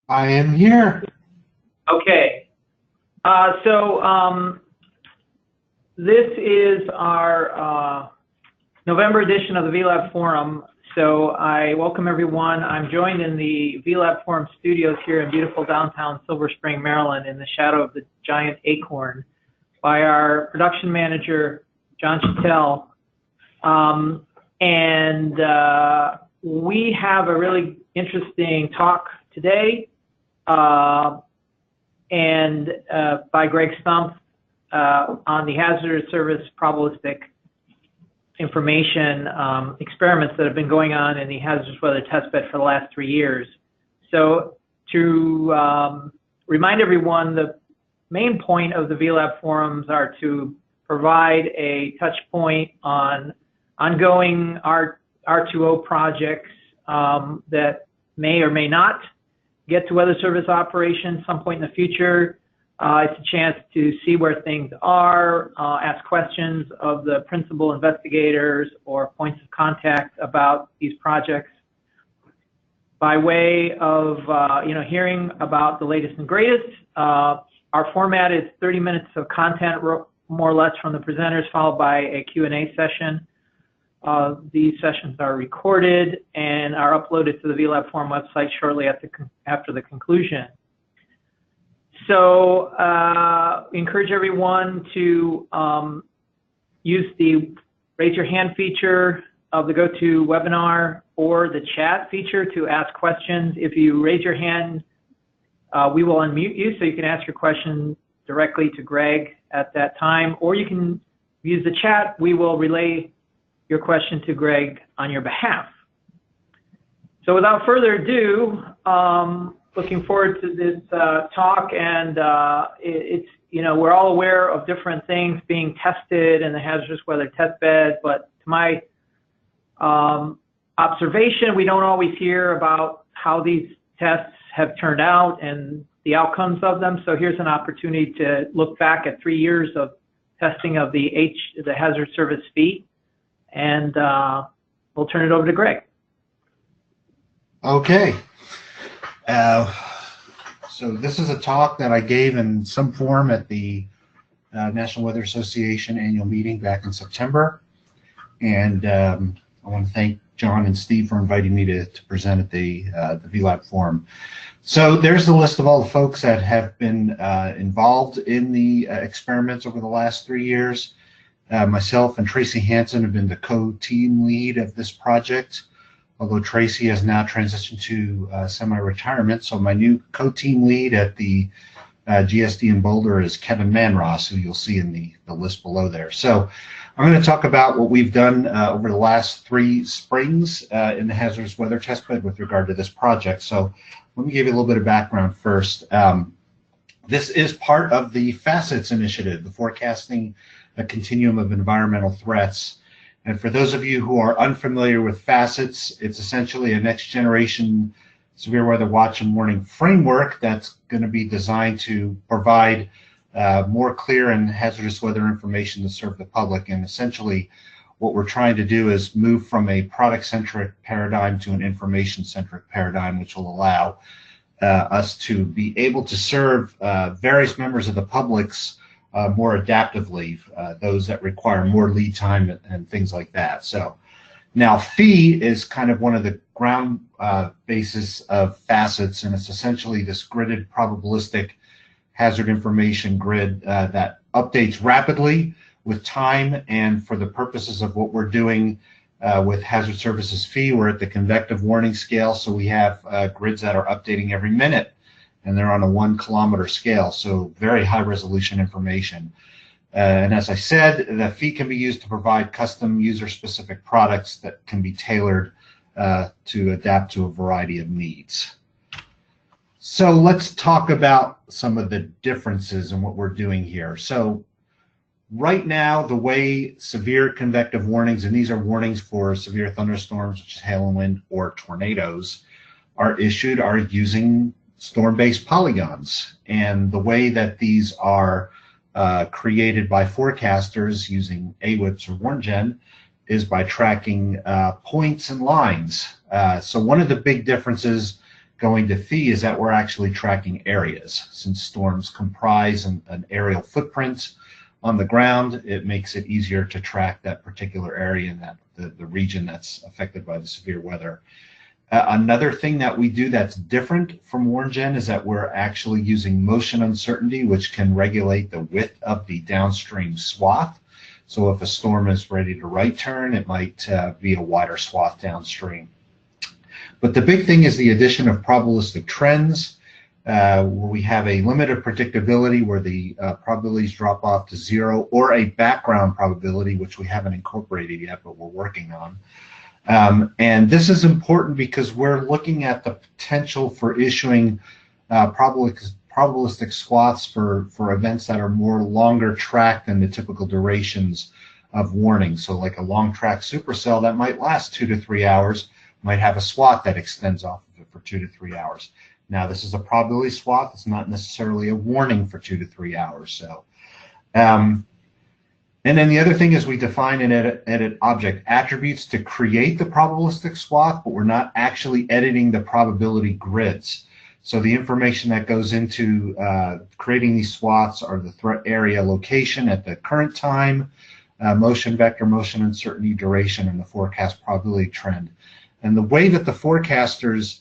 I am here. Okay. This is our November edition of the VLab Forum. So I welcome everyone. I'm joined in the VLab Forum studios here in beautiful downtown Silver Spring, Maryland, in the shadow of the giant acorn by our production manager, John Chattel. We have a really interesting talk today by Greg Stumpf on the hazardous service probabilistic information experiments that have been going on in the hazardous weather testbed for the last 3 years. So to remind everyone, the main point of the VLab forums are to provide a touch point on ongoing R2O projects that may or may not get to weather service operations some point in the future. It's a chance to see where things are, ask questions of the principal investigators or points of contact about these projects. By way of hearing about the latest and greatest, our format is 30 minutes of content, more or less, from the presenters, followed by a Q&A session. These sessions are recorded and are uploaded to the VLab Forum website shortly after the conclusion. So encourage everyone to use the raise your hand feature of the GoToWebinar or the chat feature to ask questions. If you raise your hand, we will unmute you so you can ask your question directly to Greg at that time, or you can use the chat. We will relay your question to Greg on your behalf. So without further ado, looking forward to this talk, and we're all aware of different things being tested in the hazardous weather testbed, but to my observation, we don't always hear about how these tests have turned out and the outcomes of them. So here's an opportunity to look back at 3 years of testing of the hazard service fee, and we'll turn it over to Greg. Okay. So this is a talk that I gave in some form at the National Weather Association annual meeting back in September. And I want to thank John and Steve for inviting me to present at the VLab Forum. So there's the list of all the folks that have been involved in the experiments over the last 3 years. Myself and Tracy Hansen have been the co-team lead of this project, although Tracy has now transitioned to semi-retirement. So my new co-team lead at the GSD in Boulder is Kevin Manross, who you'll see in the list below there. So I'm going to talk about what we've done over the last 3 springs in the hazardous weather testbed with regard to this project. So let me give you a little bit of background first. This is part of the FACETS initiative, the Forecasting a Continuum of Environmental Threats. And for those of you who are unfamiliar with FACETS, it's essentially a next generation severe weather watch and warning framework that's going to be designed to provide more clear and hazardous weather information to serve the public. And essentially what we're trying to do is move from a product-centric paradigm to an information-centric paradigm, which will allow us to be able to serve various members of the public's more adaptively, those that require more lead time and things like that. So now PHI is kind of one of the ground basis of FACETS, and it's essentially this gridded probabilistic hazard information grid that updates rapidly with time. And for the purposes of what we're doing with hazard services PHI, we're at the convective warning scale, so we have grids that are updating every minute, and they're on a 1 kilometer scale, so very high resolution information. And as I said, the PHI can be used to provide custom user-specific products that can be tailored to adapt to a variety of needs. So let's talk about some of the differences in what we're doing here. So right now, the way severe convective warnings, and these are warnings for severe thunderstorms, such as hail and wind or tornadoes, are issued are using storm-based polygons. And the way that these are created by forecasters using AWIPS or WarnGen is by tracking points and lines. So one of the big differences going to PHI is that we're actually tracking areas. Since storms comprise an aerial footprint on the ground, it makes it easier to track that particular area and that the region that's affected by the severe weather. Another thing that we do that's different from WarnGen is that we're actually using motion uncertainty, which can regulate the width of the downstream swath. So if a storm is ready to right turn, it might be a wider swath downstream. But the big thing is the addition of probabilistic trends, where we have a limit of predictability where the probabilities drop off to 0, or a background probability, which we haven't incorporated yet, but we're working on. And this is important because we're looking at the potential for issuing probabilistic swaths for events that are more longer track than the typical durations of warning. So like a long track supercell that might last 2 to 3 hours might have a swath that extends off of it for 2 to 3 hours. Now this is a probability swath. It's not necessarily a warning for 2 to 3 hours. So, and then the other thing is we define and edit object attributes to create the probabilistic swath, but we're not actually editing the probability grids. So the information that goes into creating these swaths are the threat area location at the current time, motion vector, motion uncertainty, duration, and the forecast probability trend. And the way that the forecasters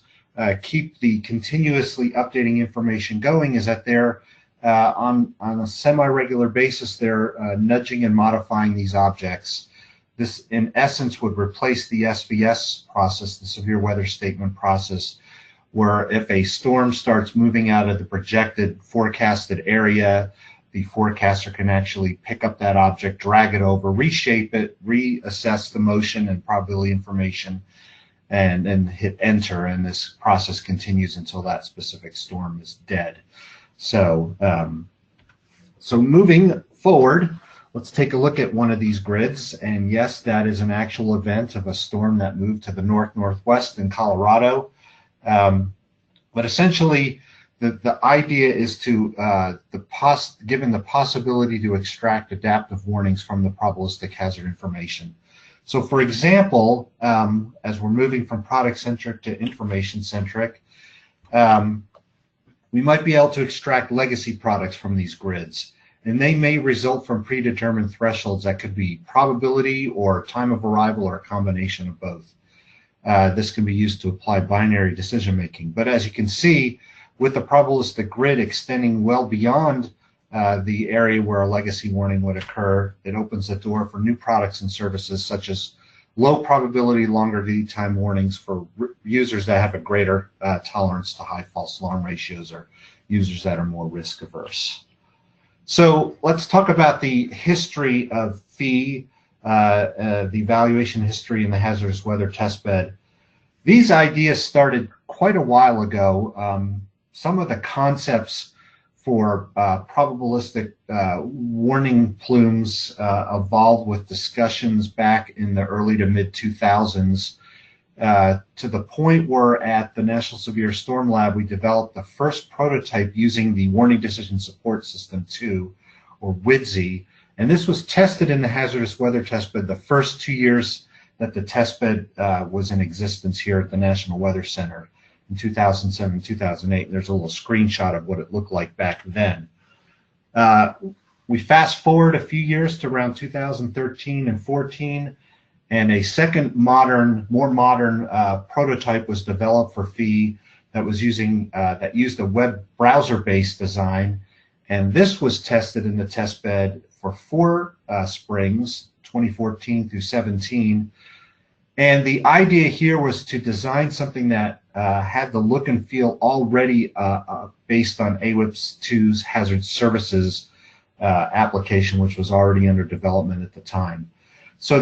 keep the continuously updating information going is that they're on a semi-regular basis, they're nudging and modifying these objects. This, in essence, would replace the SVS process, the severe weather statement process, where if a storm starts moving out of the projected forecasted area, the forecaster can actually pick up that object, drag it over, reshape it, reassess the motion and probability information, and then hit enter, and this process continues until that specific storm is dead. So, so moving forward, let's take a look at one of these grids. And yes, that is an actual event of a storm that moved to the northwest in Colorado. But essentially, the idea is to given the possibility to extract adaptive warnings from the probabilistic hazard information. So, for example, as we're moving from product-centric to information-centric, we might be able to extract legacy products from these grids, and they may result from predetermined thresholds that could be probability or time of arrival or a combination of both. This can be used to apply binary decision making. But as you can see, with the probabilistic grid extending well beyond the area where a legacy warning would occur, it opens the door for new products and services such as low probability, longer lead time warnings for users that have a greater tolerance to high false alarm ratios or users that are more risk averse. So let's talk about the history of PHI, the evaluation history in the hazardous weather testbed. These ideas started quite a while ago. Some of the concepts for probabilistic warning plumes evolved with discussions back in the early to mid 2000s to the point where at the National Severe Storm Lab we developed the first prototype using the Warning Decision Support System 2, or WDSI, and this was tested in the hazardous weather testbed the first 2 years that the testbed was in existence here at the National Weather Center. In 2007, 2008. There's a little screenshot of what it looked like back then. We fast forward a few years to around 2013 and 14, and a second more modern prototype was developed for PHI that used a web browser-based design, and this was tested in the testbed for 4 springs, 2014 through 17. And the idea here was to design something that had the look and feel already based on AWIPS 2's hazard services application, which was already under development at the time. So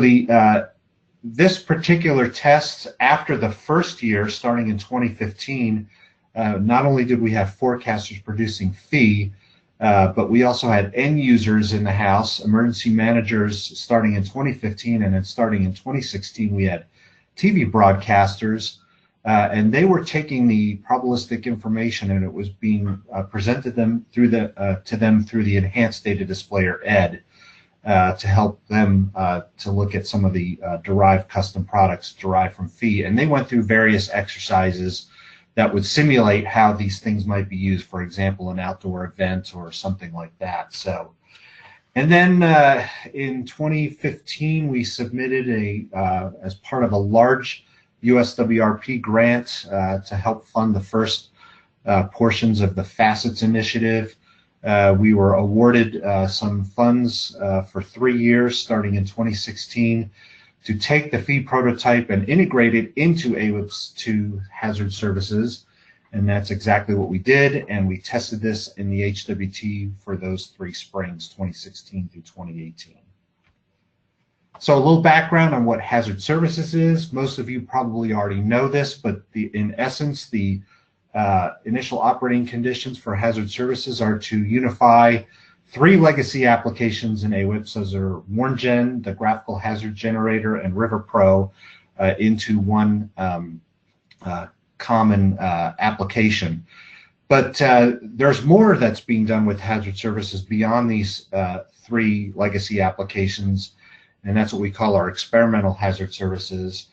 this particular test, after the first year, starting in 2015, not only did we have forecasters producing PHI, but we also had end users in the house, emergency managers starting in 2015, and then starting in 2016 we had TV broadcasters, and they were taking the probabilistic information and it was being presented to them through the enhanced data display, or ED, to help them to look at some of the derived custom products derived from PHI. And they went through various exercises that would simulate how these things might be used, for example, an outdoor event or something like that. So, and then in 2015, we submitted as part of a large USWRP grant to help fund the first portions of the Facets initiative. We were awarded some funds for 3 years starting in 2016 to take the PHI prototype and integrate it into AWIP's 2 hazard services. And that's exactly what we did. And we tested this in the HWT for those 3 springs, 2016 through 2018. So a little background on what hazard services is. Most of you probably already know this, but in essence, the initial operating conditions for hazard services are to unify 3 legacy applications in AWIPS. Those are WarnGen, the graphical hazard generator, and RiverPro into one common application. But there's more that's being done with hazard services beyond these 3 legacy applications, and that's what we call our experimental hazard services.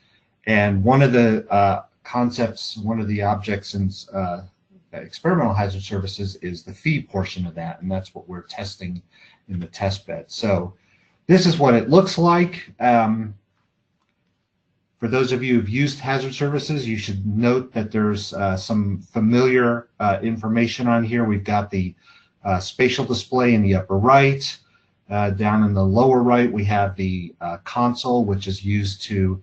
And one of the concepts, one of the objects in experimental hazard services is the PHI portion of that, and that's what we're testing in the test bed. So this is what it looks like. For those of you who've used hazard services, you should note that there's some familiar information on here. We've got the spatial display in the upper right. Down in the lower right, we have the console, which is used to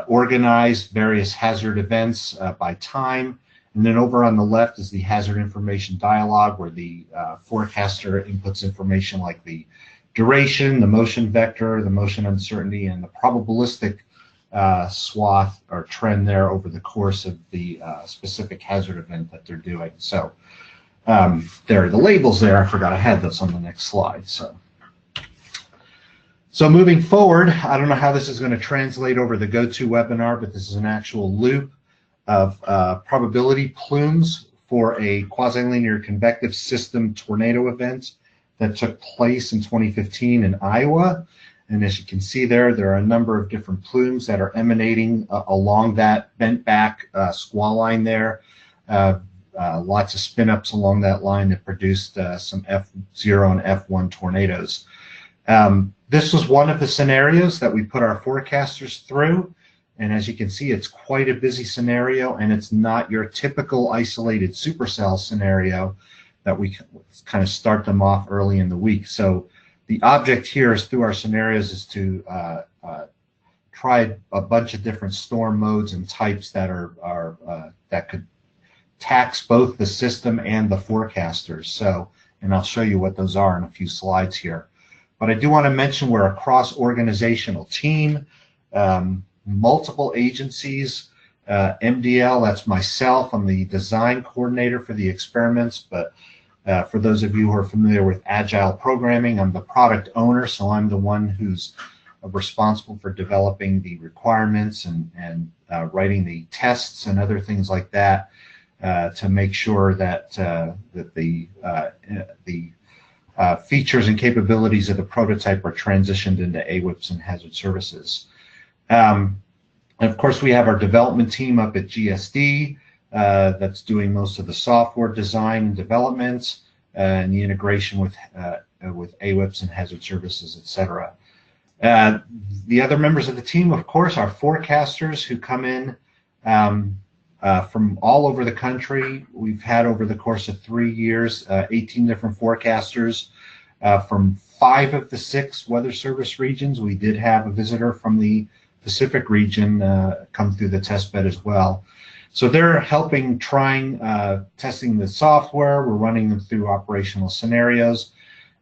organize various hazard events by time. And then over on the left is the hazard information dialog, where the forecaster inputs information like the duration, the motion vector, the motion uncertainty, and the probabilistic swath or trend there over the course of the specific hazard event that they're doing. So there are the labels there. I forgot I had those on the next slide. So moving forward, I don't know how this is going to translate over the GoToWebinar, but this is an actual loop of probability plumes for a quasi-linear convective system tornado event that took place in 2015 in Iowa. And as you can see there are a number of different plumes that are emanating along that bent back squall line there. Lots of spin-ups along that line that produced some F0 and F1 tornadoes. This was one of the scenarios that we put our forecasters through. And as you can see, it's quite a busy scenario, and it's not your typical isolated supercell scenario that we kind of start them off early in the week. So the object here is through our scenarios is to try a bunch of different storm modes and types that that could tax both the system and the forecasters. So, and I'll show you what those are in a few slides here. But I do want to mention we're a cross-organizational team, multiple agencies, MDL, that's myself, I'm the design coordinator for the experiments, but for those of you who are familiar with agile programming, I'm the product owner, so I'm the one who's responsible for developing the requirements and writing the tests and other things like that to make sure that the features and capabilities of the prototype are transitioned into AWIPS and hazard services. And of course, we have our development team up at GSD that's doing most of the software design and development and the integration with AWIPS and hazard services, etc. The other members of the team, of course, are forecasters who come in from all over the country. We've had over the course of 3 years, 18 different forecasters from 5 of the 6 weather service regions. We did have a visitor from the Pacific region come through the test bed as well. So they're helping, testing the software. We're running them through operational scenarios,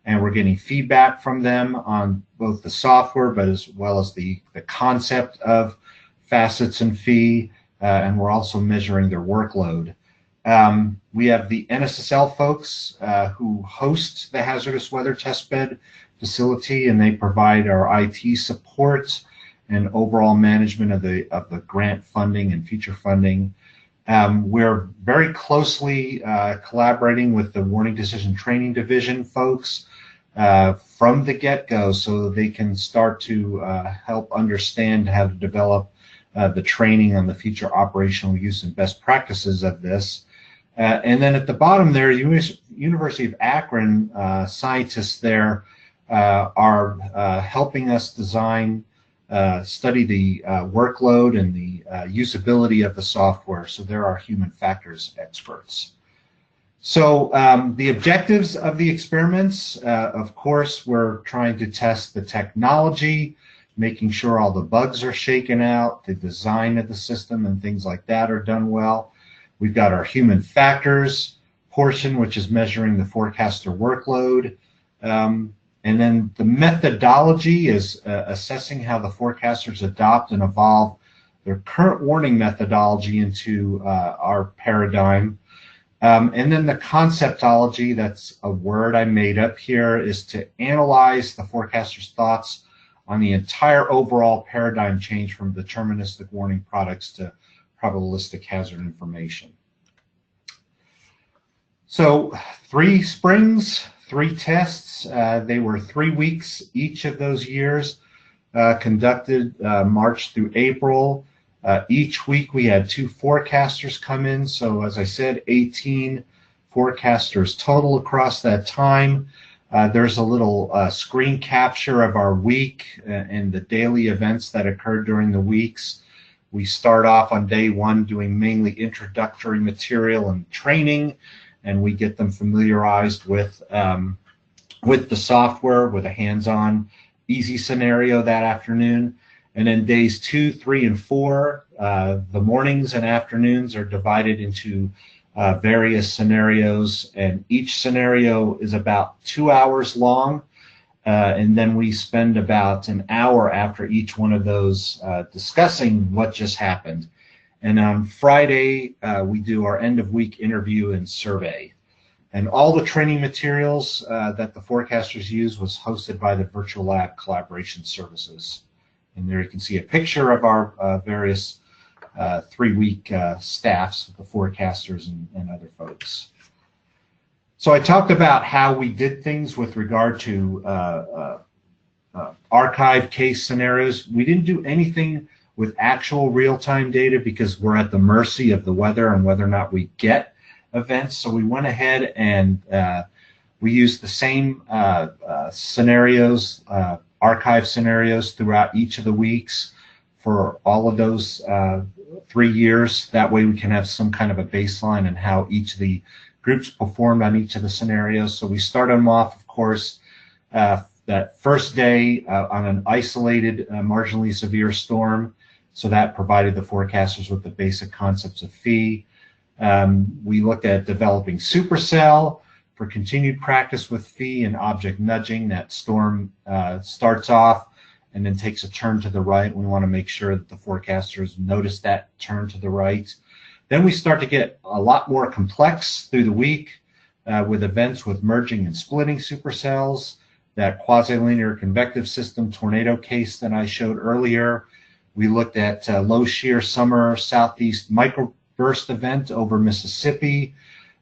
and we're getting feedback from them on both the software, but as well as the concept of facets and PHI, and we're also measuring their workload. We have the NSSL folks who host the hazardous weather testbed facility, and they provide our IT support and overall management of the grant funding and future funding. We're very closely collaborating with the Warning Decision Training Division folks from the get-go, so they can start to help understand how to develop the training on the future operational use and best practices of this. And then at the bottom there, University of Akron scientists there are helping us design, study the workload and the usability of the software. So they're our human factors experts. So the objectives of the experiments, of course, we're trying to test the technology, making sure all the bugs are shaken out, the design of the system and things like that are done well. We've got our human factors portion, which is measuring the forecaster workload. And then the methodology is assessing how the forecasters adopt and evolve their current warning methodology into our paradigm. And then the conceptology, that's a word I made up here, is to analyze the forecaster's thoughts on the entire overall paradigm change from deterministic warning products to probabilistic hazard information. So 3 springs, 3 tests. They were 3 weeks each of those years, conducted March through April. Each week we had 2 forecasters come in. So as I said, 18 forecasters total across that time. There's a little screen capture of our week and the daily events that occurred during the weeks. We start off on day 1 doing mainly introductory material and training, and we get them familiarized with the software with a hands-on easy scenario that afternoon. And then days 2, 3, and 4, the mornings and afternoons are divided into various scenarios, and each scenario is about 2 hours long, and then we spend about an hour after each one of those discussing what just happened. And on Friday, we do our end-of-week interview and survey. And all the training materials that the forecasters use was hosted by the Virtual Lab Collaboration Services. And there you can see a picture of our various 3-week staffs, the forecasters and other folks. So I talked about how we did things with regard to archive case scenarios. We didn't do anything with actual real-time data because we're at the mercy of the weather and whether or not we get events. So we went ahead and we used the same scenarios, archive scenarios throughout each of the weeks for all of those 3 years. That way we can have some kind of a baseline and how each of the groups performed on each of the scenarios. So we start them off, of course, that first day on an isolated, marginally severe storm. So that provided the forecasters with the basic concepts of PHI. We looked at developing supercell for continued practice with PHI and object nudging. That storm starts off and then takes a turn to the right. We want to make sure that the forecasters notice that turn to the right. Then we start to get a lot more complex through the week with events with merging and splitting supercells, that quasi-linear convective system tornado case that I showed earlier. We looked at low shear summer southeast microburst event over Mississippi,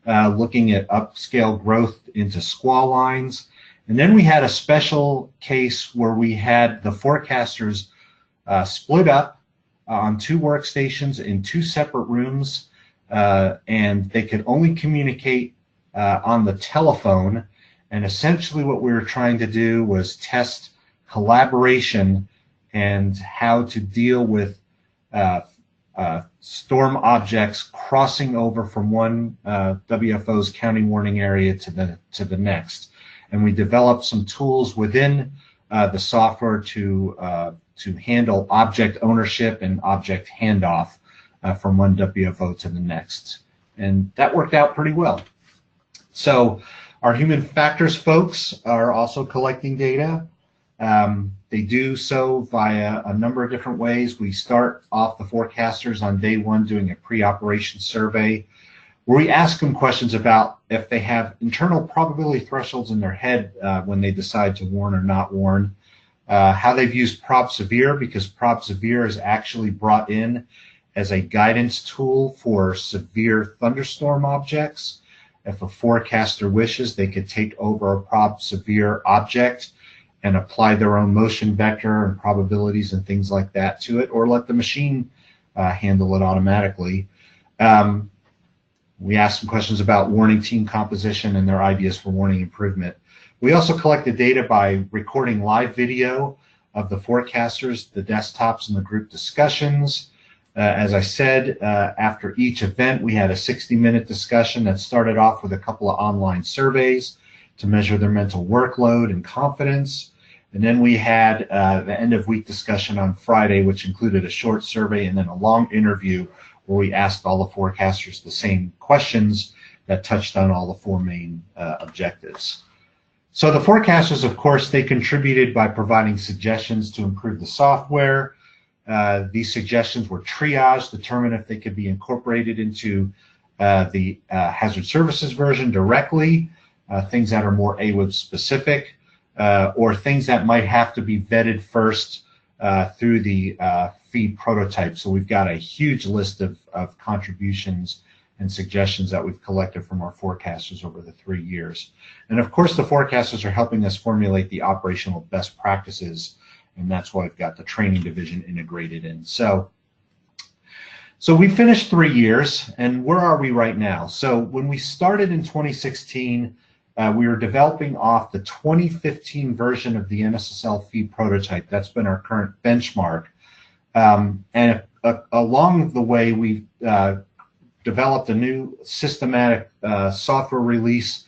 looking at upscale growth into squall lines. And then we had a special case where we had the forecasters split up on 2 workstations in 2 separate rooms, and they could only communicate on the telephone. And essentially what we were trying to do was test collaboration and how to deal with storm objects crossing over from one WFO's county warning area to the next. And we developed some tools within the software to handle object ownership and object handoff from one WFO to the next. And that worked out pretty well. So our human factors folks are also collecting data. They do so via a number of different ways. We start off the forecasters on day 1 doing a pre-operation survey where we ask them questions about if they have internal probability thresholds in their head when they decide to warn or not warn, how they've used Prob Severe, because Prob Severe is actually brought in as a guidance tool for severe thunderstorm objects. If a forecaster wishes, they could take over a Prob Severe object and apply their own motion vector and probabilities and things like that to it, or let the machine handle it automatically. We asked some questions about warning team composition and their ideas for warning improvement. We also collected data by recording live video of the forecasters, the desktops, and the group discussions. As I said, after each event, we had a 60-minute discussion that started off with a couple of online surveys to measure their mental workload and confidence. And then we had the end-of-week discussion on Friday, which included a short survey and then a long interview where we asked all the forecasters the same questions that touched on all the four main objectives. So the forecasters, of course, they contributed by providing suggestions to improve the software. These suggestions were triaged, determine if they could be incorporated into the hazard services version directly, things that are more AWIB specific, or things that might have to be vetted first through the feed prototype. So we've got a huge list of contributions and suggestions that we've collected from our forecasters over the 3 years. And of course, the forecasters are helping us formulate the operational best practices, and that's why we've got the training division integrated in. So we finished 3 years, and where are we right now? So when we started in 2016, we were developing off the 2015 version of the NSSL feed prototype. That's been our current benchmark. And along the way, we've developed a new systematic software release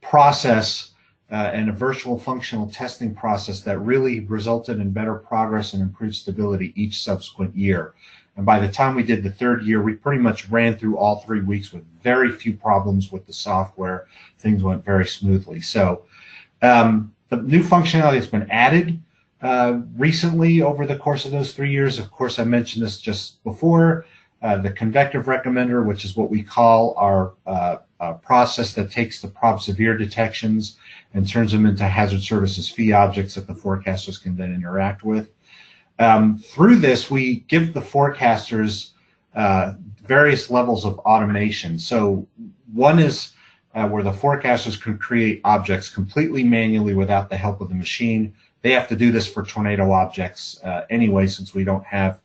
process and a virtual functional testing process that really resulted in better progress and improved stability each subsequent year. And by the time we did the 3rd year, we pretty much ran through all 3 weeks with very few problems with the software. Things went very smoothly. So the new functionality that's been added recently over the course of those 3 years, of course, I mentioned this just before, the convective recommender, which is what we call our process that takes the prob severe detections and turns them into hazard services fee objects that the forecasters can then interact with. Through this, we give the forecasters various levels of automation. So one is where the forecasters can create objects completely manually without the help of the machine. They have to do this for tornado objects anyway, since we don't have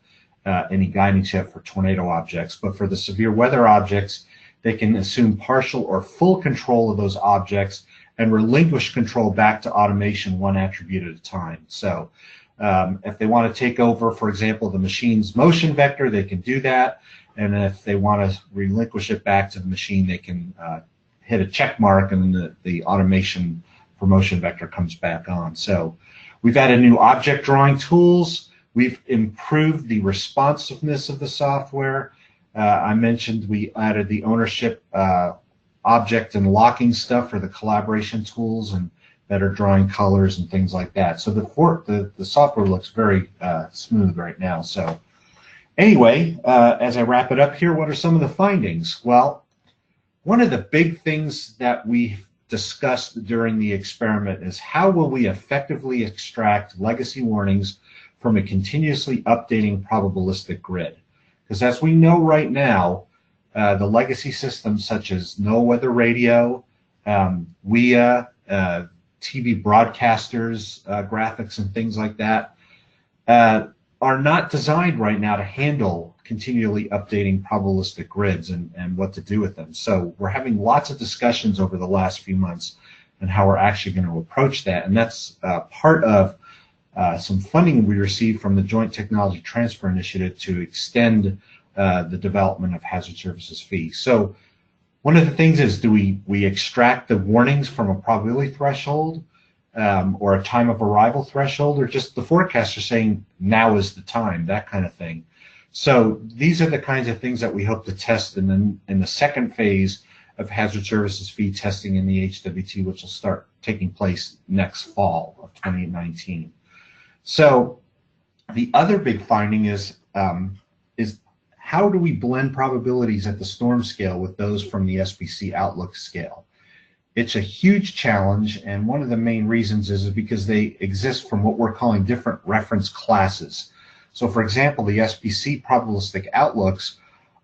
any guidance yet for tornado objects. But for the severe weather objects, they can assume partial or full control of those objects and relinquish control back to automation one attribute at a time. So if they want to take over, for example, the machine's motion vector, they can do that. And if they want to relinquish it back to the machine, they can hit a check mark and the automation for motion vector comes back on. So we've added new object drawing tools. We've improved the responsiveness of the software. I mentioned we added the ownership object and locking stuff for the collaboration tools and better drawing colors and things like that. So the software looks very smooth right now. So anyway, as I wrap it up here, what are some of the findings? Well, one of the big things that we discussed during the experiment is how will we effectively extract legacy warnings from a continuously updating probabilistic grid? Because as we know right now, the legacy systems such as NOAA Weather Radio, WIA, TV broadcasters, graphics and things like that are not designed right now to handle continually updating probabilistic grids and what to do with them. So we're having lots of discussions over the last few months on how we're actually going to approach that. And that's part of some funding we received from the Joint Technology Transfer Initiative to extend the development of hazard services fee. So one of the things is, do we extract the warnings from a probability threshold or a time of arrival threshold, or just the forecaster saying now is the time, that kind of thing. So these are the kinds of things that we hope to test in the second phase of hazard services fee testing in the HWT, which will start taking place next fall of 2019. So the other big finding is how do we blend probabilities at the storm scale with those from the SPC outlook scale? It's a huge challenge, and one of the main reasons is because they exist from what we're calling different reference classes. So for example, the SPC probabilistic outlooks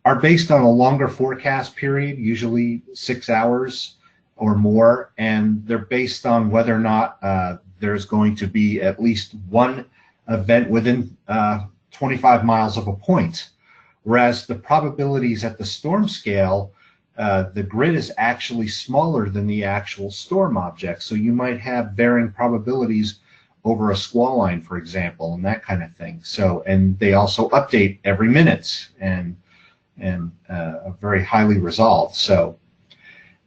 are based on a longer forecast period, usually 6 hours or more, and they're based on whether or not there's going to be at least one event within 25 miles of a point. whereas the probabilities at the storm scale, the grid is actually smaller than the actual storm object. So you might have varying probabilities over a squall line, for example, and that kind of thing. So, and they also update every minute and are very highly resolved. So,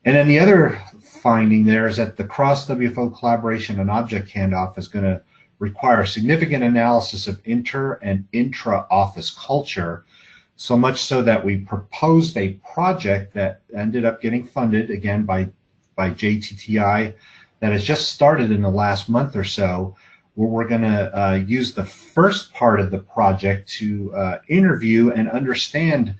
and then the other finding there is that the cross-WFO collaboration and object handoff is going to require significant analysis of inter and intra-office culture, so much so that we proposed a project that ended up getting funded, again, by JTTI, that has just started in the last month or so, where we're going to use the first part of the project to interview and understand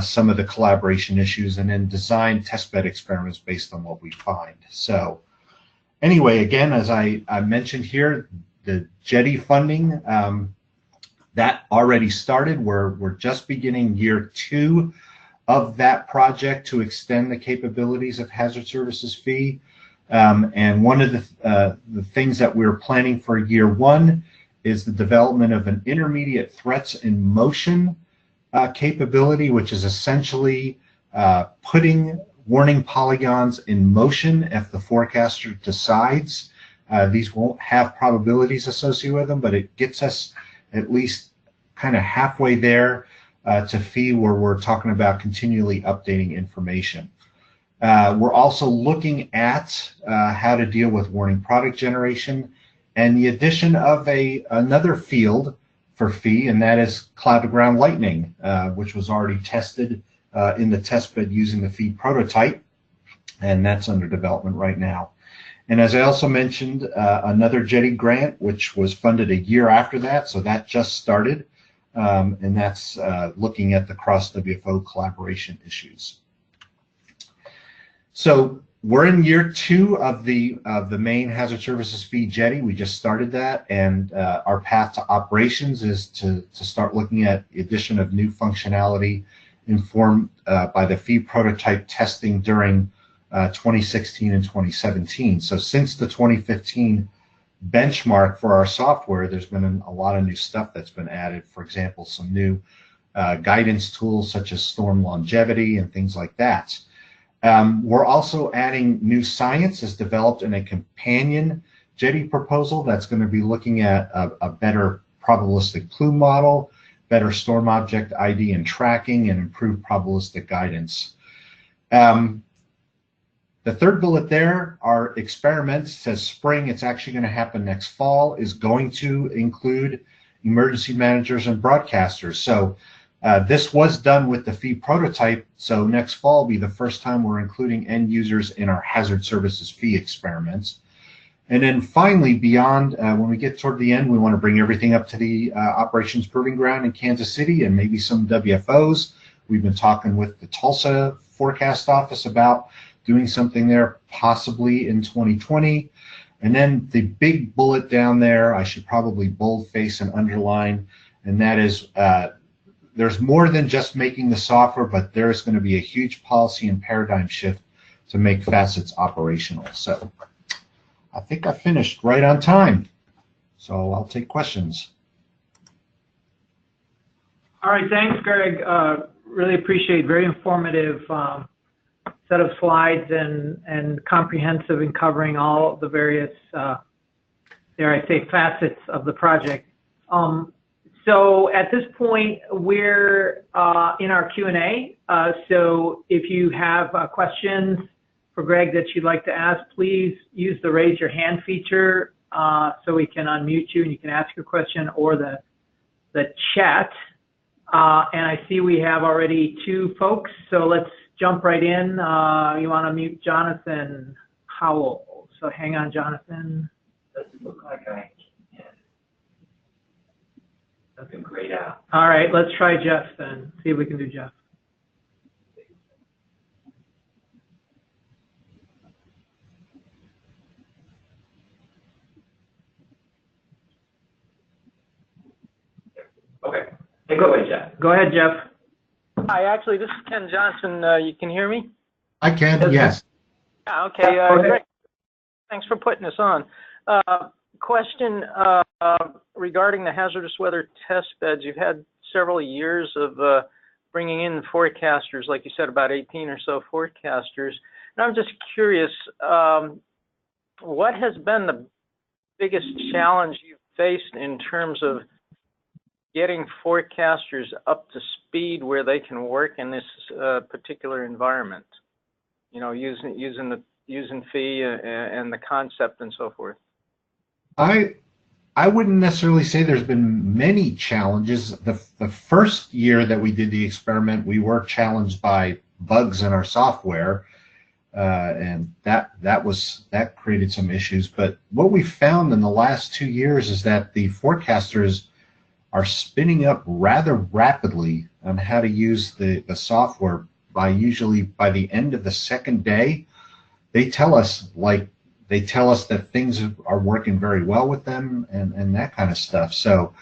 some of the collaboration issues, and then design testbed experiments based on what we find. So anyway, again, as I mentioned here, the JETI funding, that already started. We're just beginning year 2 of that project to extend the capabilities of hazard services fee. And one of the things that we're planning for year 1 is the development of an intermediate threats in motion capability, which is essentially putting warning polygons in motion if the forecaster decides. These won't have probabilities associated with them, but it gets us at least kind of halfway there to fee, where we're talking about continually updating information. We're also looking at how to deal with warning product generation and the addition of another field for fee, and that is cloud-to-ground lightning, which was already tested in the testbed using the fee prototype, and that's under development right now. And as I also mentioned, another JETI grant, which was funded a year after that, so that just started, and that's looking at the cross-WFO collaboration issues. So we're in year 2 of the main hazard services fee JETI. We just started that, and our path to operations is to start looking at the addition of new functionality informed by the fee prototype testing during 2016 and 2017. So since the 2015 benchmark for our software, there's been a lot of new stuff that's been added. For example, some new guidance tools such as storm longevity and things like that. We're also adding new science as developed in a companion JETI proposal that's going to be looking at a better probabilistic plume model, better storm object ID and tracking, and improved probabilistic guidance. The third bullet there, our experiment says spring. It's actually going to happen next fall, is going to include emergency managers and broadcasters. So this was done with the fee prototype, so next fall will be the first time we're including end users in our hazard services fee experiments. And then finally, beyond, when we get toward the end, we want to bring everything up to the operations proving ground in Kansas City and maybe some WFOs. We've been talking with the Tulsa forecast office about doing something there possibly in 2020. And then the big bullet down there, I should probably boldface and underline, and that is there's more than just making the software, but there's going to be a huge policy and paradigm shift to make facets operational. So I think I finished right on time. So I'll take questions. All right, thanks, Greg. Really appreciate, very informative set of slides and comprehensive in covering all the various, dare I say, facets of the project. So at this point, we're in our Q&A. So if you have questions for Greg that you'd like to ask, please use the raise your hand feature so we can unmute you and you can ask your question, or the chat. And I see we have already 2 folks, so let's jump right in. You want to mute Jonathan Howell. So hang on, Jonathan. Doesn't look like I can. Doesn't grayed out. All right, let's try Jeff then. See if we can do Jeff. Okay. Hey, go ahead, Jeff. Go ahead, Jeff. Hi, actually, this is Ken Johnson. You can hear me? I can, yes. Yeah, okay. Great. Thanks for putting this on. Question regarding the hazardous weather test beds. You've had several years of bringing in forecasters, like you said, about 18 or so forecasters. And I'm just curious, what has been the biggest challenge you've faced in terms of getting forecasters up to speed where they can work in this particular environment? You know, using PHI and the concept and so forth. I wouldn't necessarily say there's been many challenges. The first year that we did the experiment, we were challenged by bugs in our software, and that created some issues. But what we found in the last 2 years is that the forecasters are spinning up rather rapidly on how to use the software. Usually by the end of the second day, they tell us that things are working very well with them and that kind of stuff. So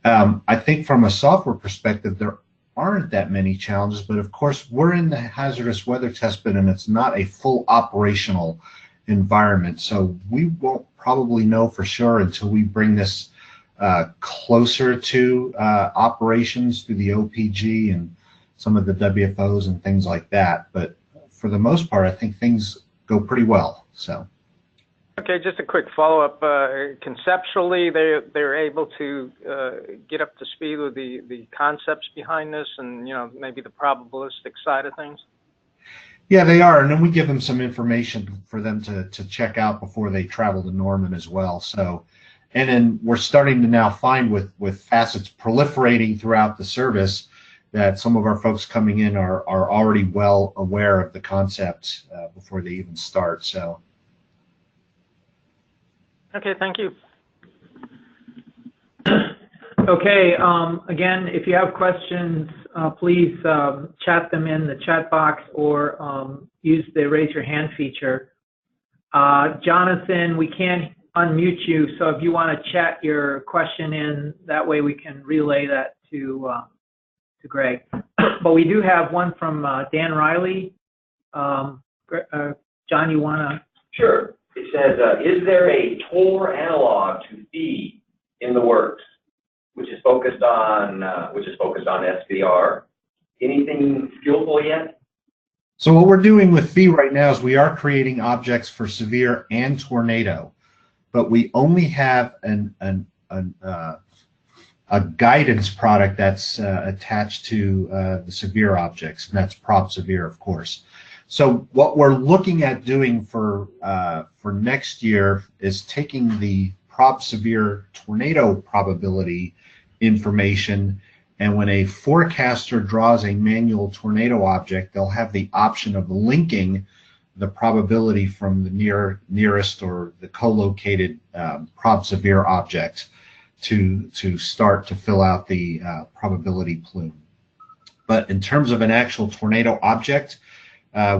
I think from a software perspective, there aren't that many challenges, but of course we're in the hazardous weather test bed and it's not a full operational environment. So we won't probably know for sure until we bring this closer to operations through the OPG and some of the WFOs and things like that. But for the most part, I think things go pretty well. So. Okay, just a quick follow-up. Conceptually, they're able to get up to speed with the concepts behind this, and maybe the probabilistic side of things. Yeah, they are, and then we give them some information for them to check out before they travel to Norman as well. So, and then we're starting to now find with facets proliferating throughout the service that some of our folks coming in are already well aware of the concept before they even start. So. Okay, thank you. Okay, again, if you have questions, please chat them in the chat box or use the raise your hand feature. Jonathan, we can't unmute you, so if you want to chat your question in, that way we can relay that to Greg. But we do have one from Dan Riley. John, you want to? Sure. It says, is there a Tor analog to PHI in the works, which is focused on SVR? Anything skillful yet? So what we're doing with PHI right now is we are creating objects for severe and tornado, but we only have a guidance product that's attached to the severe objects, and that's Prob Severe, of course. So what we're looking at doing for next year is taking the Prob Severe tornado probability information, and when a forecaster draws a manual tornado object, they'll have the option of linking the probability from the nearest or the co-located Prob Severe object to start to fill out the probability plume. But in terms of an actual tornado object,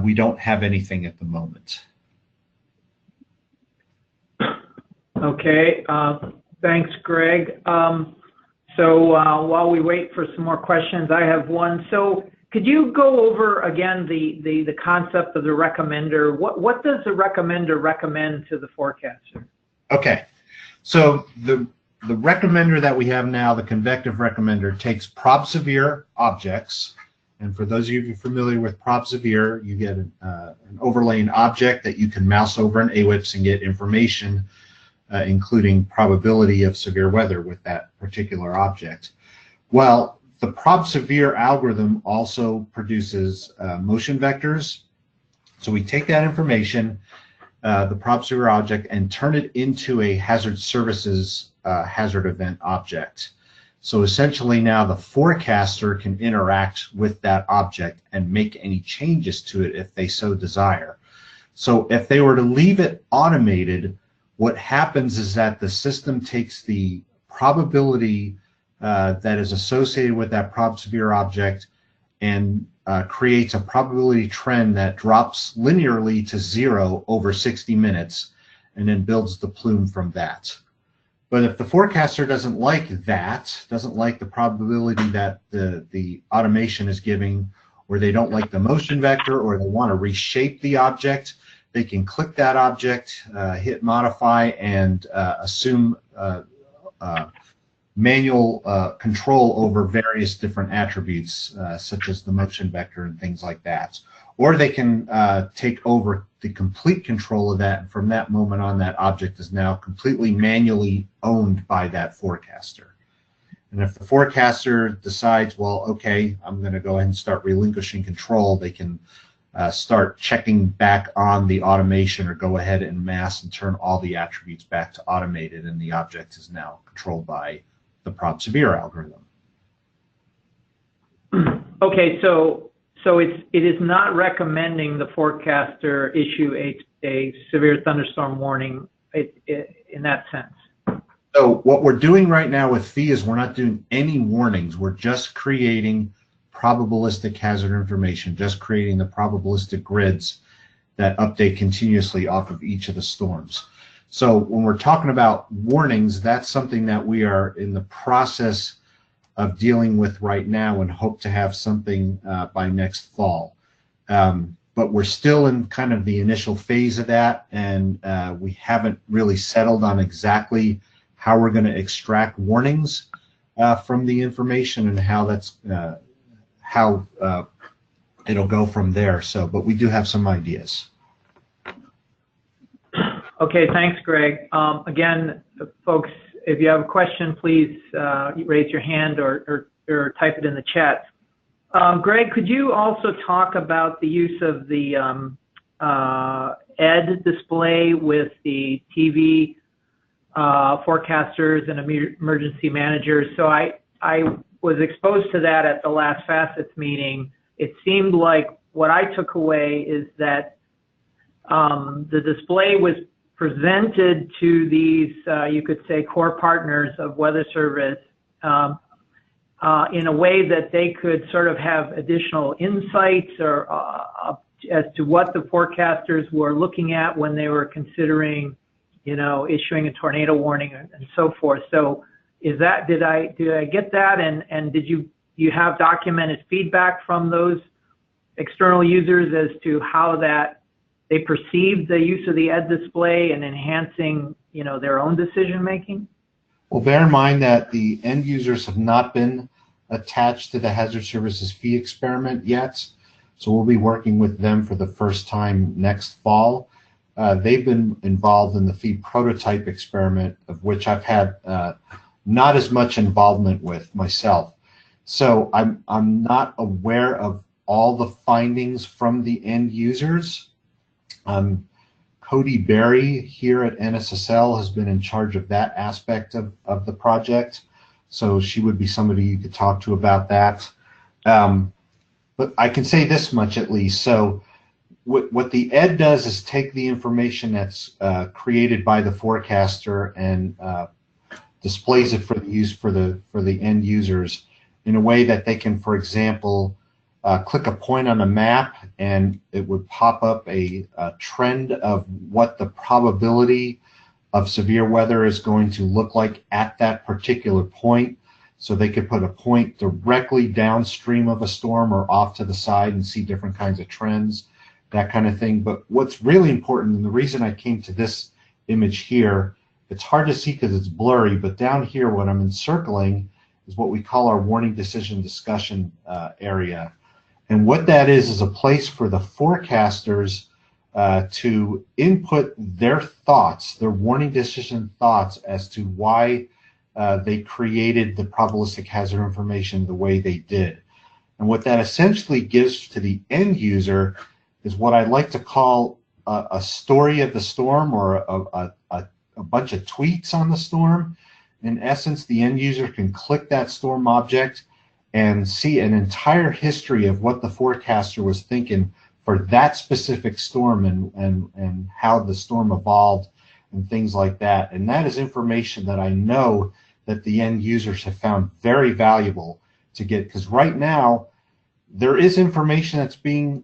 we don't have anything at the moment. Okay, thanks, Greg. So while we wait for some more questions, I have one. So could you go over again the concept of the recommender? What does the recommender recommend to the forecaster? Okay, so the recommender that we have now, the convective recommender, takes Prob Severe objects. And for those of you familiar with Prob Severe, you get an overlaying object that you can mouse over an AWIPS and get information, including probability of severe weather with that particular object. Well, the Prob Severe algorithm also produces motion vectors. So we take that information, the Prob Severe object, and turn it into a hazard services hazard event object. So essentially now the forecaster can interact with that object and make any changes to it if they so desire. So if they were to leave it automated, what happens is that the system takes the probability that is associated with that Prob Severe object and creates a probability trend that drops linearly to 0 over 60 minutes and then builds the plume from that. But if the forecaster doesn't like that, doesn't like the probability that the automation is giving, or they don't like the motion vector, or they want to reshape the object, they can click that object, hit modify, and assume manual control over various different attributes, such as the motion vector and things like that. Or they can take over the complete control of that, and from that moment on, that object is now completely manually owned by that forecaster. And if the forecaster decides, well, okay, I'm going to go ahead and start relinquishing control, they can start checking back on the automation, or go ahead and mask and turn all the attributes back to automated, and the object is now controlled by the prob-severe algorithm. Okay, so it is not recommending the forecaster issue a severe thunderstorm warning in that sense. So what we're doing right now with VLab is we're not doing any warnings. We're just creating probabilistic hazard information, just creating the probabilistic grids that update continuously off of each of the storms. So when we're talking about warnings, that's something that we are in the process of dealing with right now, and hope to have something by next fall. But we're still in kind of the initial phase of that, and we haven't really settled on exactly how we're going to extract warnings from the information, and how that's it'll go from there. So, but we do have some ideas. Okay, thanks, Greg. Again, folks, if you have a question, please raise your hand or type it in the chat. Greg, could you also talk about the use of the ED display with the TV forecasters and emergency managers? So I was exposed to that at the last Facets meeting. It seemed like what I took away is that the display was presented to these, you could say, core partners of Weather Service in a way that they could sort of have additional insights or as to what the forecasters were looking at when they were considering, you know, issuing a tornado warning and so forth. So is that, did I get that? And did you have documented feedback from those external users as to how that they perceived the use of the ED display and enhancing, you know, their own decision making? Well, bear in mind that the end users have not been attached to the Hazard Services fee experiment yet, so we'll be working with them for the first time next fall. They've been involved in the fee prototype experiment, of which I've had not as much involvement with myself. So I'm not aware of all the findings from the end users. Cody Berry here at NSSL has been in charge of that aspect of the project, so she would be somebody you could talk to about that. But I can say this much at least. So what the ED does is take the information that's created by the forecaster and displays it for the use for the end users in a way that they can, for example, click a point on a map and it would pop up a trend of what the probability of severe weather is going to look like at that particular point. So they could put a point directly downstream of a storm or off to the side and see different kinds of trends, that kind of thing. But what's really important, and the reason I came to this image here, it's hard to see because it's blurry, but down here what I'm encircling is what we call our warning decision discussion area. And what that is a place for the forecasters to input their thoughts, their warning decision thoughts as to why they created the probabilistic hazard information the way they did. And what that essentially gives to the end user is what I like to call a story of the storm, or a bunch of tweets on the storm. In essence, the end user can click that storm object and see an entire history of what the forecaster was thinking for that specific storm and how the storm evolved and things like that. And that is information that I know that the end users have found very valuable to get, because right now there is information that's being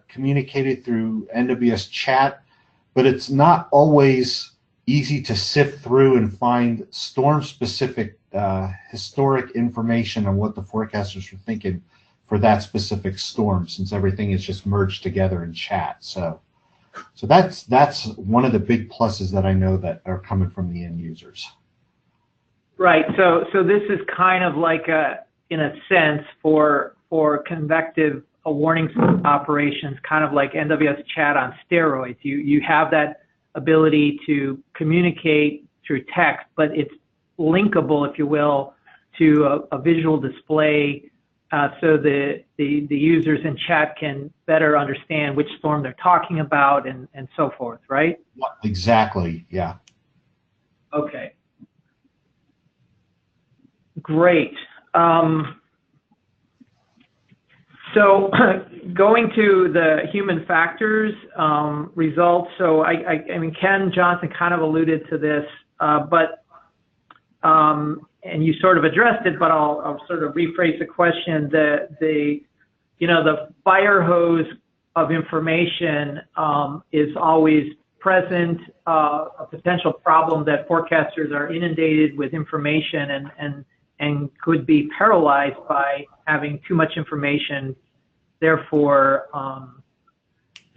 communicated through NWS chat, but it's not always easy to sift through and find storm-specific historic information on what the forecasters were thinking for that specific storm, since everything is just merged together in chat. So that's one of the big pluses that I know that are coming from the end users. Right. So this is kind of like in a sense, for convective warning operations, kind of like NWS chat on steroids. You have that ability to communicate through text, but it's linkable, if you will, to a visual display, so the users in chat can better understand which storm they're talking about and so forth, right? Exactly, yeah. Okay. Great. So going to the human factors results, so I mean, Ken Johnson kind of alluded to this, but and you sort of addressed it, but I'll sort of rephrase the question. The fire hose of information is always present, a potential problem that forecasters are inundated with information and could be paralyzed by having too much information, therefore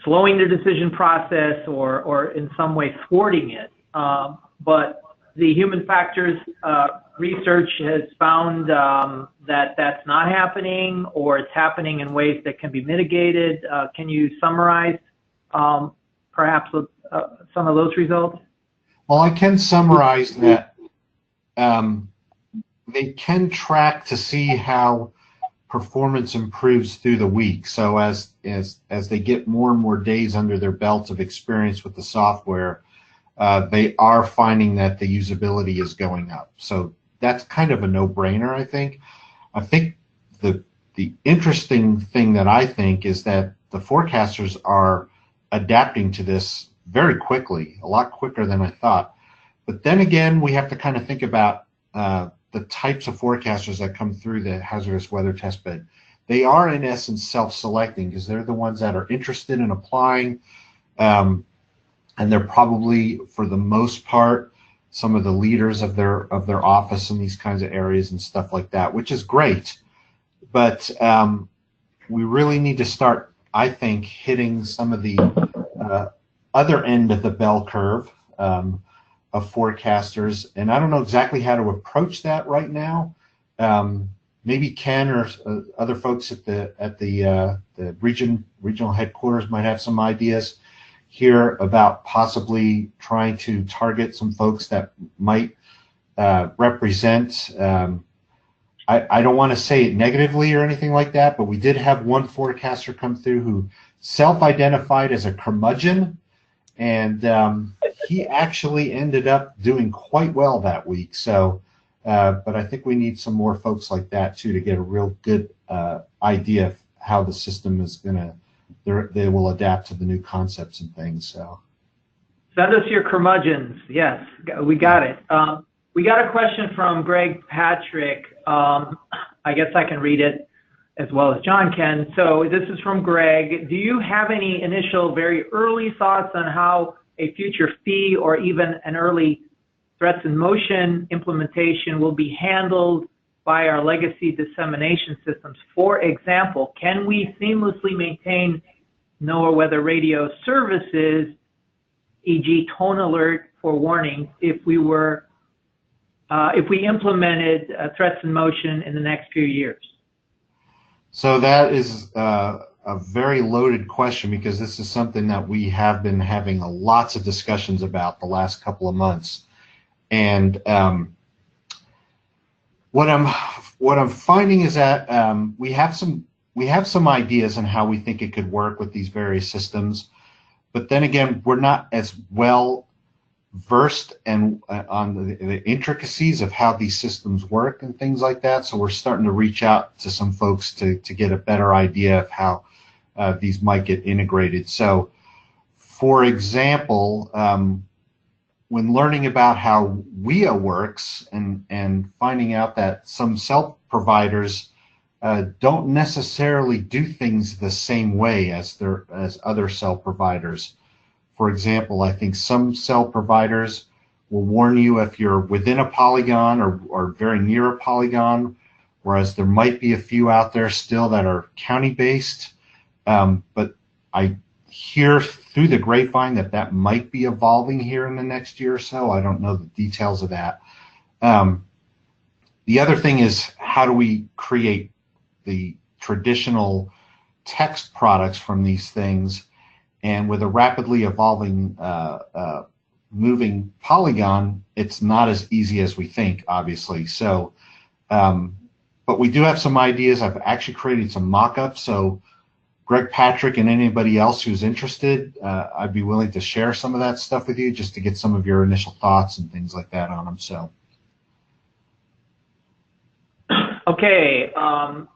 slowing the decision process or in some way thwarting it. But the human factors research has found that that's not happening, or it's happening in ways that can be mitigated. Can you summarize perhaps some of those results? Well, I can summarize that they can track to see how performance improves through the week. So as they get more and more days under their belt of experience with the software, they are finding that the usability is going up. So that's kind of a no-brainer, I think. I think the interesting thing that I think is that the forecasters are adapting to this very quickly, a lot quicker than I thought. But then again, we have to kind of think about the types of forecasters that come through the hazardous weather testbed. They are in essence self-selecting because they're the ones that are interested in applying, and they're probably, for the most part, some of the leaders of their office in these kinds of areas and stuff like that, which is great. But we really need to start, I think, hitting some of the other end of the bell curve of forecasters, and I don't know exactly how to approach that right now. Maybe Ken or other folks at the regional headquarters might have some ideas here about possibly trying to target some folks that might represent. I don't want to say it negatively or anything like that, but we did have one forecaster come through who self-identified as a curmudgeon, and he actually ended up doing quite well that week. So, but I think we need some more folks like that too to get a real good idea of how the system is gonna, they will adapt to the new concepts and things. So, send us your curmudgeons. Yes, we got it. We got a question from Greg Patrick. I guess I can read it as well as John can. So this is from Greg. Do you have any initial, very early thoughts on how a future fee or even an early threats in motion implementation will be handled by our legacy dissemination systems? For example, can we seamlessly maintain NOAA weather radio services, e.g. tone alert for warnings, if we implemented threats in motion in the next few years? So that is a very loaded question, because this is something that we have been having lots of discussions about the last couple of months. And what I'm finding is that we have some ideas on how we think it could work with these various systems, but then again, we're not as well versed and on the intricacies of how these systems work and things like that. So we're starting to reach out to some folks to get a better idea of how these might get integrated. So, for example, when learning about how WEA works and finding out that some cell providers don't necessarily do things the same way as other cell providers. For example, I think some cell providers will warn you if you're within a polygon or very near a polygon, whereas there might be a few out there still that are county-based. But I hear through the grapevine that might be evolving here in the next year or so. I don't know the details of that. The other thing is, how do we create the traditional text products from these things? And with a rapidly evolving, moving polygon, it's not as easy as we think, obviously. So, but we do have some ideas. I've actually created some mock-ups. So Greg Patrick and anybody else who's interested, I'd be willing to share some of that stuff with you just to get some of your initial thoughts and things like that on them. So. Okay,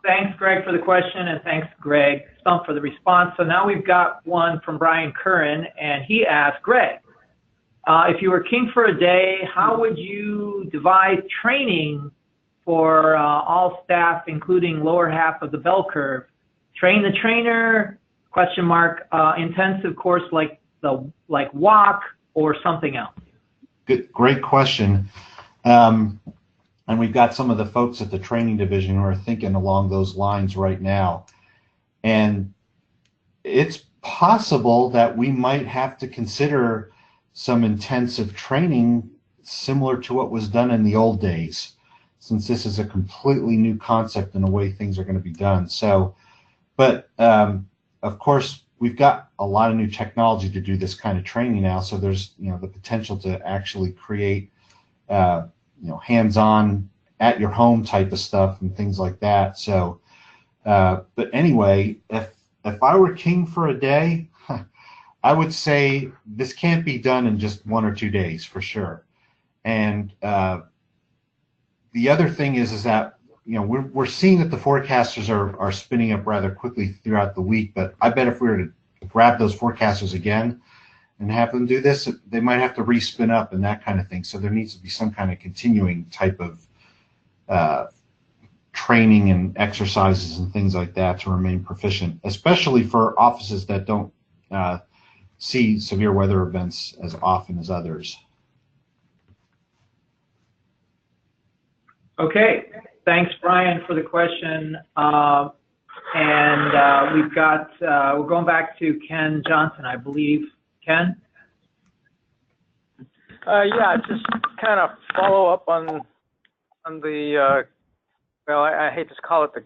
thanks, Greg, for the question, and thanks, Greg Stumpf, for the response. So now we've got one from Brian Curran, and he asked, Greg, if you were king for a day, how would you devise training for all staff, including lower half of the bell curve? Train the trainer, question mark, intensive course like walk or something else? Good, great question. And we've got some of the folks at the training division who are thinking along those lines right now. And it's possible that we might have to consider some intensive training similar to what was done in the old days, since this is a completely new concept in the way things are going to be done. So, but of course, we've got a lot of new technology to do this kind of training now. So there's, the potential to actually create hands-on at your home type of stuff and things like that. So, but anyway, if I were king for a day, I would say this can't be done in just 1 or 2 days for sure. And the other thing is that we're seeing that the forecasters are spinning up rather quickly throughout the week. But I bet if we were to grab those forecasters again and have them do this, they might have to respin up and that kind of thing. So there needs to be some kind of continuing type of training and exercises and things like that to remain proficient, especially for offices that don't see severe weather events as often as others. Okay, thanks, Brian, for the question. And we've got, we're going back to Ken Johnson, I believe. Ken? Yeah, just kind of follow up on the, well, I hate to call it the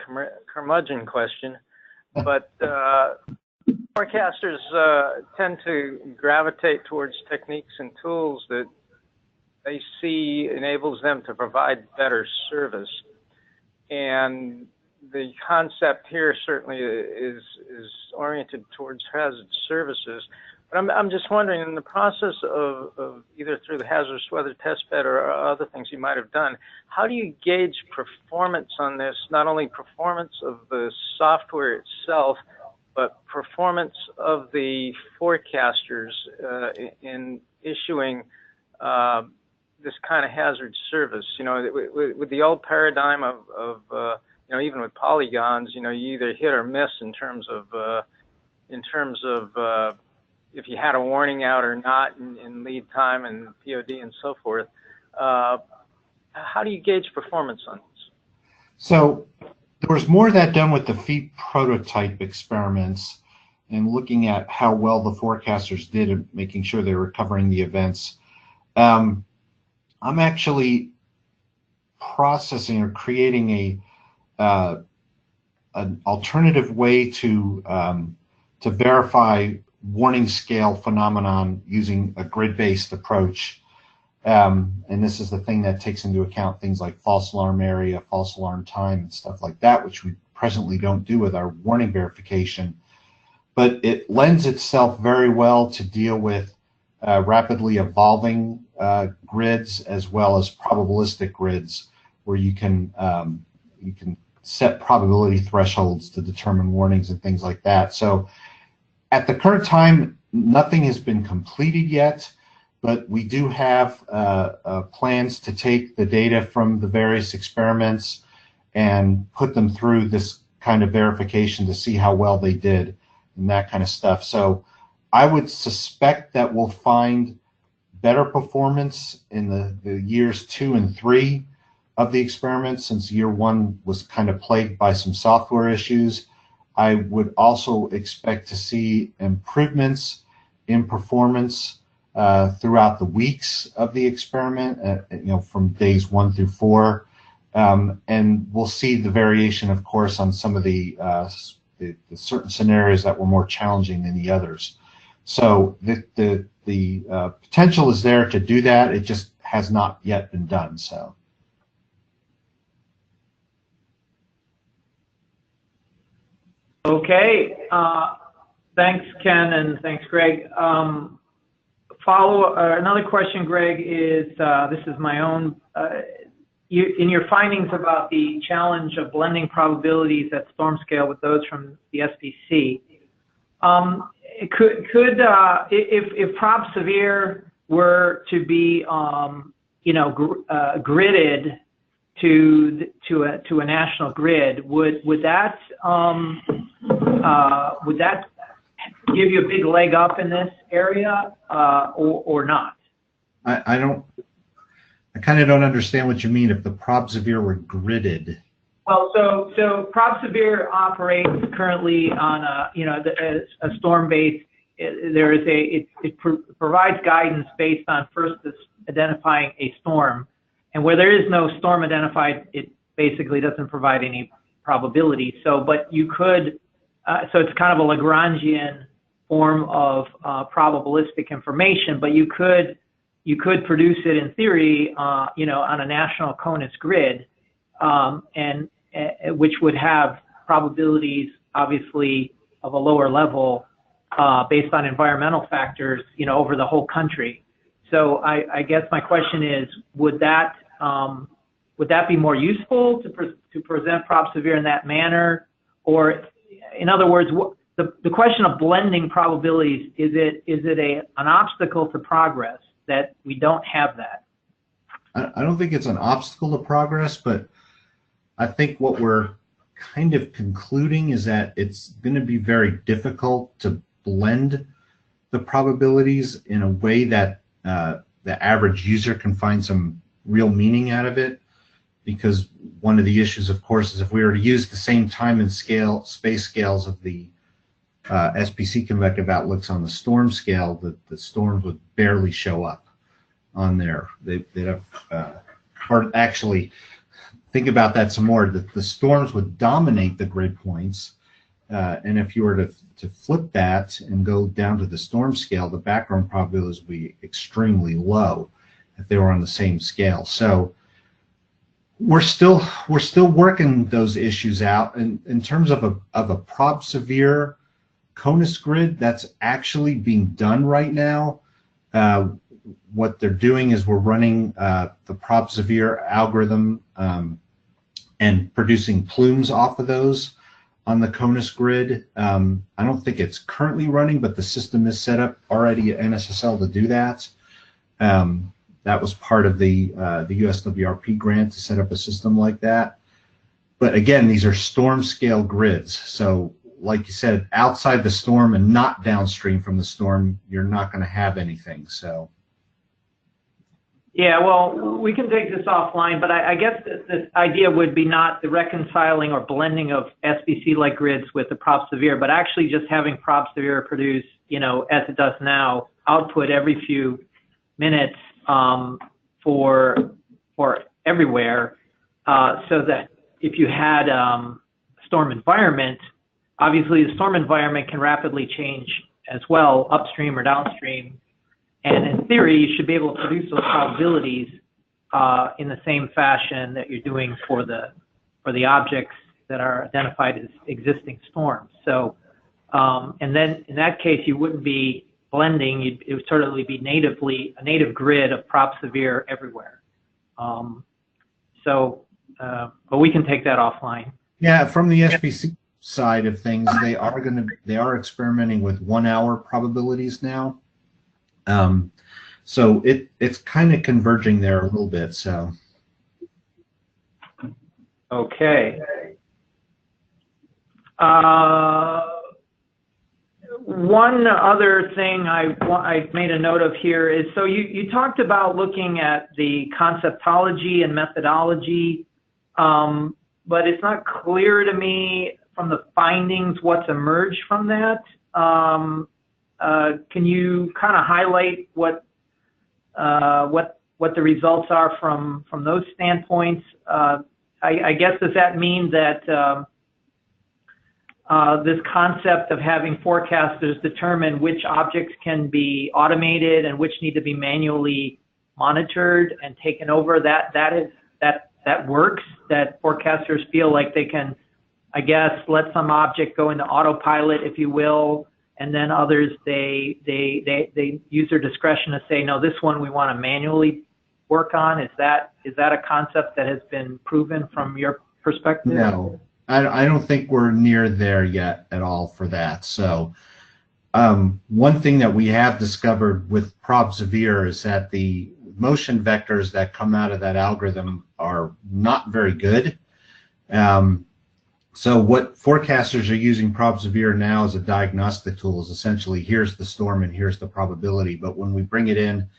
curmudgeon question, but forecasters tend to gravitate towards techniques and tools that they see enables them to provide better service. And the concept here certainly is oriented towards hazard services. But I'm just wondering, in the process of either through the hazardous weather testbed or other things you might have done, how do you gauge performance on this, not only performance of the software itself, but performance of the forecasters in issuing this kind of hazard service? With the old paradigm of even with polygons, you either hit or miss in terms of if you had a warning out or not in lead time and POD and so forth. How do you gauge performance on this? So there was more of that done with the FEEP prototype experiments and looking at how well the forecasters did and making sure they were covering the events. I'm actually processing or creating an alternative way to verify warning scale phenomenon using a grid-based approach. And this is the thing that takes into account things like false alarm area, false alarm time, and stuff like that, which we presently don't do with our warning verification. But it lends itself very well to deal with rapidly evolving grids as well as probabilistic grids, where you can set probability thresholds to determine warnings and things like that. So at the current time, nothing has been completed yet, but we do have plans to take the data from the various experiments and put them through this kind of verification to see how well they did and that kind of stuff. So I would suspect that we'll find better performance in the years 2 and 3 of the experiment, since year 1 was kind of plagued by some software issues. I would also expect to see improvements in performance throughout the weeks of the experiment, from days 1 through 4. And we'll see the variation, of course, on some of the certain scenarios that were more challenging than the others. So the potential is there to do that. It just has not yet been done. So. Okay. Thanks, Ken, and thanks, Greg. Another question, Greg, is this is my own. In your findings about the challenge of blending probabilities at storm scale with those from the SPC, if Prob Severe were to be, gridded to a national grid, would that give you a big leg up in this area, or not? I kind of don't understand what you mean. If the Prob Severe were gridded. Well, so Prob Severe operates currently on a storm base. It provides guidance based on first identifying a storm, and where there is no storm identified, it basically doesn't provide any probability. So, but you could, so it's kind of a Lagrangian form of probabilistic information, but you could produce it in theory, on a national CONUS grid, and which would have probabilities, obviously, of a lower level based on environmental factors, over the whole country. So I guess my question is, would that be more useful to present Prob Severe in that manner, or, in other words, the question of blending probabilities, is it an obstacle to progress that we don't have that? I don't think it's an obstacle to progress, but I think what we're kind of concluding is that it's going to be very difficult to blend the probabilities in a way that the average user can find some real meaning out of it. Because one of the issues, of course, is if we were to use the same time and space scales of the SPC convective outlooks on the storm scale, the storms would barely show up on there. They'd have, or actually, think about that some more. The storms would dominate the grid points, and if you were to flip that and go down to the storm scale, the background probabilities would be extremely low if they were on the same scale. So we're still working those issues out. And in terms of a Prob Severe CONUS grid, that's actually being done right now. What they're doing is we're running the Prob Severe algorithm and producing plumes off of those on the CONUS grid. I don't think it's currently running, but the system is set up already at NSSL to do that. That was part of the USWRP grant to set up a system like that. But again, these are storm scale grids. So like you said, outside the storm and not downstream from the storm, you're not going to have anything. So. Yeah, well, we can take this offline, but I guess this idea would be not the reconciling or blending of SPC-like grids with the Prob Severe, but actually just having Prob Severe produce, as it does now, output every few minutes for everywhere, so that if you had storm environment, obviously the storm environment can rapidly change as well, upstream or downstream. And in theory, you should be able to produce those probabilities in the same fashion that you're doing for the objects that are identified as existing storms. So, and then in that case, you wouldn't be blending. It would certainly be a native grid of Prob Severe everywhere. But we can take that offline. Yeah, from the SPC side of things, they are experimenting with 1 hour probabilities now. So it's kind of converging there a little bit. So. Okay. One other thing I made a note of here is, so you talked about looking at the conceptology and methodology, but it's not clear to me from the findings what's emerged from that. Can you kind of highlight what the results are from those standpoints? I guess, does that mean that this concept of having forecasters determine which objects can be automated and which need to be manually monitored and taken over, that works, that forecasters feel like they can, I guess, let some object go into autopilot, if you will, and then others, they use their discretion to say, no, this one we want to manually work on? Is that a concept that has been proven from your perspective? No, I don't think we're near there yet at all for that. So one thing that we have discovered with Prob Severe is that the motion vectors that come out of that algorithm are not very good. So what forecasters are using Prob Severe now as a diagnostic tool is essentially, here's the storm and here's the probability. But when we bring it in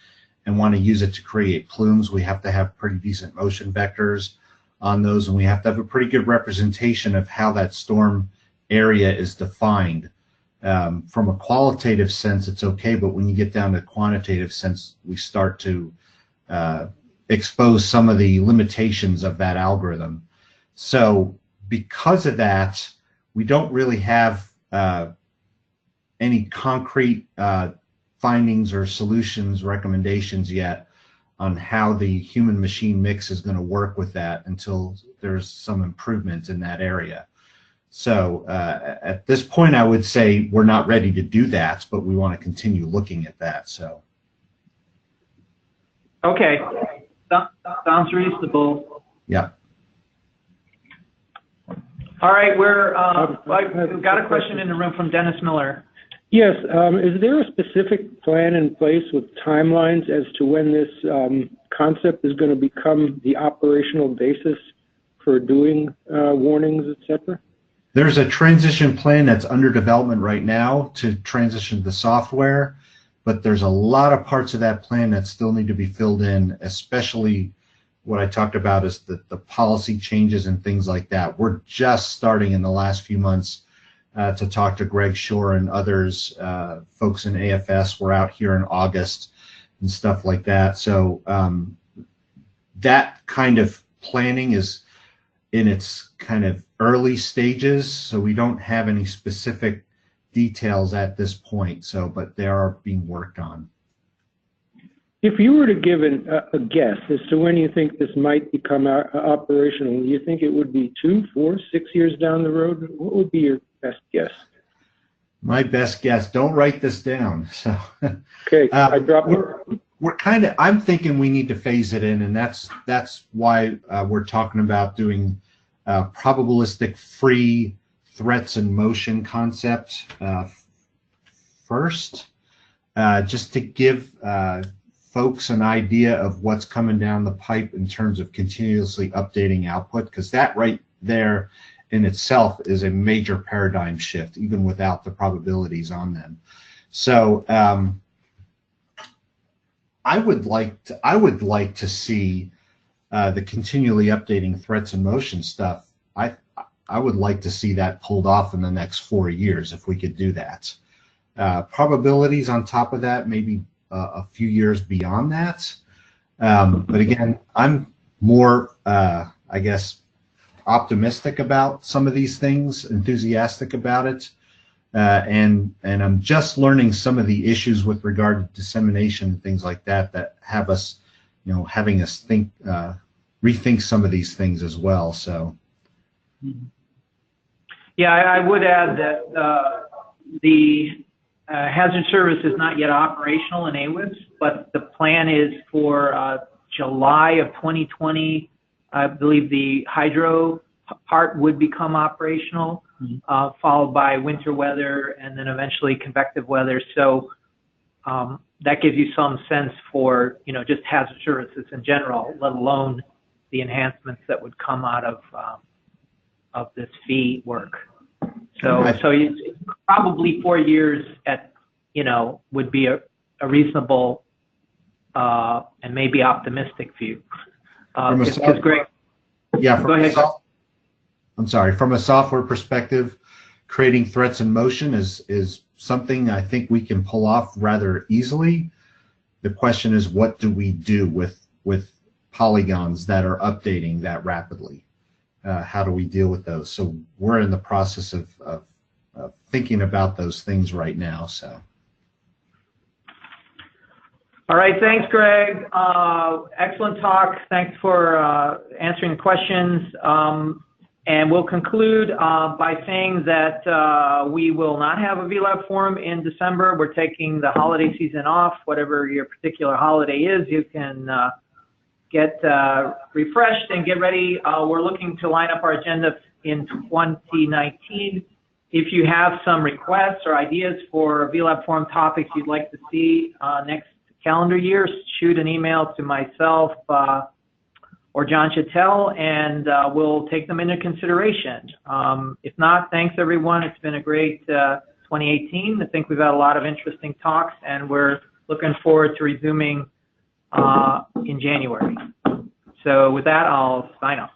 and want to use it to create plumes, we have to have pretty decent motion vectors on those, and we have to have a pretty good representation of how that storm area is defined. From a qualitative sense, it's okay, but when you get down to quantitative sense, we start to expose some of the limitations of that algorithm. So because of that, we don't really have any concrete findings or solutions, recommendations yet on how the human-machine mix is going to work with that until there's some improvement in that area. So at this point, I would say we're not ready to do that, but we want to continue looking at that. So. Okay, sounds reasonable. Yeah. All right, we've got a question in the room from Dennis Miller. Yes, is there a specific plan in place with timelines as to when this concept is going to become the operational basis for doing warnings, et cetera? There's a transition plan that's under development right now to transition the software, but there's a lot of parts of that plan that still need to be filled in, especially what I talked about is the policy changes and things like that. We're just starting in the last few months to talk to Greg Shore and others, folks in AFS. We're out here in August and stuff like that. So that kind of planning is in its kind of early stages, so we don't have any specific details at this point. So, but they are being worked on. If you were to give a guess as to when you think this might become operational, do you think it would be 2, 4, 6 years down the road? What would be your best guess? My best guess. Don't write this down. So. Okay, I dropped it. We're kind of. I'm thinking we need to phase it in, and that's why we're talking about doing probabilistic free threats in motion concept first, just to give folks an idea of what's coming down the pipe in terms of continuously updating output, because that right there in itself is a major paradigm shift, even without the probabilities on them. So I would like to see the continually updating threats in motion stuff. I would like to see that pulled off in the next 4 years if we could do that. Probabilities on top of that, maybe a few years beyond that. But again, I'm more, I guess, optimistic about some of these things, enthusiastic about it. And I'm just learning some of the issues with regard to dissemination and things like that that have us, having us think, rethink some of these things as well. So. Yeah, I would add that the hazard service is not yet operational in AWIPS, but the plan is for July of 2020. I believe the hydro part would become operational, followed by winter weather and then eventually convective weather. So that gives you some sense for, just hazard services in general, let alone the enhancements that would come out of this fee work. So it's probably 4 years would be a reasonable and maybe optimistic view. Because Greg, yeah, go ahead. I'm sorry. From a software perspective, creating threats in motion is something I think we can pull off rather easily. The question is, what do we do with polygons that are updating that rapidly? how do we deal with those? So we're in the process of thinking about those things right now. So. All right, thanks, Greg. Excellent talk. Thanks for answering the questions. And we'll conclude by saying that we will not have a VLab forum in December. We're taking the holiday season off. Whatever your particular holiday is, you can get refreshed and get ready. We're looking to line up our agenda in 2019. If you have some requests or ideas for VLab forum topics you'd like to see next calendar year, shoot an email to myself or John Chattel, and we'll take them into consideration. If not, thanks everyone. It's been a great 2018. I think we've had a lot of interesting talks, and we're looking forward to resuming in January. So with that, I'll sign off.